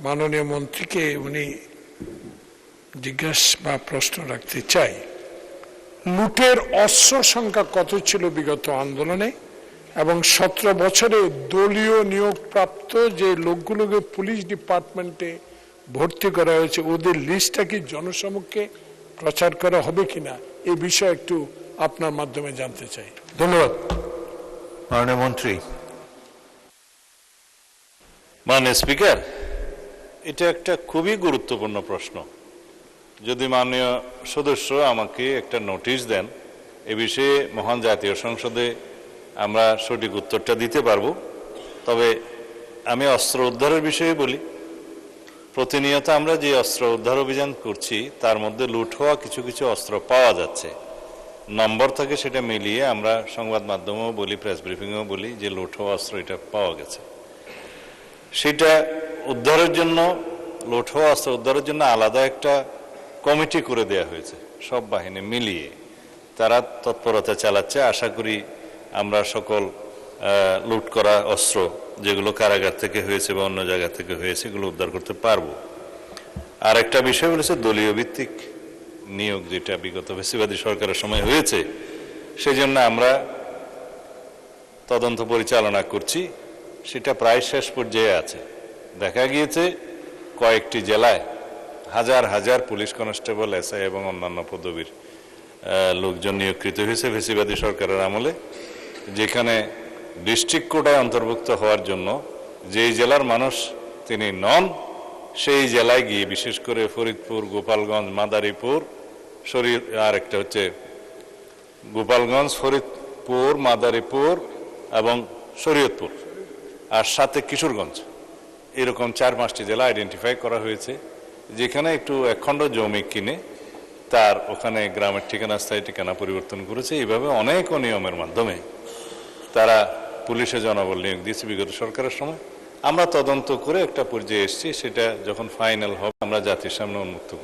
মাননীয় মন্ত্রীকে উনি জিজ্ঞাসা বা প্রশ্ন রাখতে চাই, লুটের অস্ত্র সংখ্যা কত ছিল বিগত আন্দোলনে, এবং 17 বছরে দলীয় নিয়োগপ্রাপ্ত যে লোকগুলোকে পুলিশ ডিপার্টমেন্টে ভর্তি করা হয়েছে ওদের লিস্টটা কি জনসমক্ষে প্রচার করা হবে কিনা এই বিষয়ে একটু আপনার মাধ্যমে জানতে চাই। ধন্যবাদ। মাননীয় মন্ত্রী। মাননীয় স্পিকার, এটা একটা খুবই গুরুত্বপূর্ণ প্রশ্ন। যদি মাননীয় সদস্য আমাকে একটা নোটিশ দেন এ বিষয়ে মহান জাতীয় সংসদে আমরা সঠিক উত্তরটা দিতে পারবো। তবে আমি অস্ত্র উদ্ধারের বিষয়ে বলি। প্রতিনিয়ত আমরা যে অস্ত্র উদ্ধার অভিযান করছি তার মধ্যে লুট হওয়া কিছু কিছু অস্ত্র পাওয়া যাচ্ছে। নম্বর থেকে সেটা মিলিয়ে আমরা সংবাদ মাধ্যমেও বলি, প্রেস ব্রিফিংয়েও বলি যে লুট হওয়া অস্ত্র এটা পাওয়া গেছে। সেটা উদ্ধারের জন্য, লুট হওয়া অস্ত্র উদ্ধারের জন্য আলাদা একটা কমিটি করে দেয়া হয়েছে। সব বাহিনী মিলিয়ে তারা তৎপরতা চালাচ্ছে। আশা করি আমরা সকল লুট করা অস্ত্র যেগুলো কারাগার থেকে হয়েছে বা অন্য জায়গা থেকে হয়েছে এগুলো উদ্ধার করতে পারবো। আর একটা বিষয় বলেছে দলীয় ভিত্তিক নিয়োগ, যেটা বিগত ফ্যাসিবাদী সরকারের সময় হয়েছে, সেই জন্য আমরা তদন্ত পরিচালনা করছি। সেটা প্রায় শেষ পর্যায়ে আছে। দেখা গিয়েছে কয়েকটি জেলায় হাজার হাজার পুলিশ কনস্টেবল, এসআই এবং অন্যান্য পদবীর লোকজন নিয়োগকৃত হয়েছে ফ্যাসিবাদী সরকারের আমলে, যেখানে ডিস্ট্রিক্ট কোটায় অন্তর্ভুক্ত হওয়ার জন্য যেই জেলার মানুষ তিনি নন সেই জেলায় গিয়ে, বিশেষ করে ফরিদপুর, গোপালগঞ্জ, মাদারীপুর, আর একটা হচ্ছে গোপালগঞ্জ, ফরিদপুর, মাদারীপুর এবং শরীয়তপুর, আর সাথে কিশোরগঞ্জ, এরকম 4-5টি জেলা আইডেন্টিফাই করা হয়েছে, যেখানে একটু একখণ্ড জমি কিনে তার ওখানে গ্রামের ঠিকানা, স্থায়ী ঠিকানা পরিবর্তন করেছে। এইভাবে অনেক অনিয়মের মাধ্যমে তারা পুলিশে জনবল নিয়োগ দিয়েছে বিগত সরকারের সময়। আমরা তদন্ত করে একটা পর্যায়ে এসেছি, সেটা যখন ফাইনাল হবে আমরা জাতির সামনে উন্মুক্ত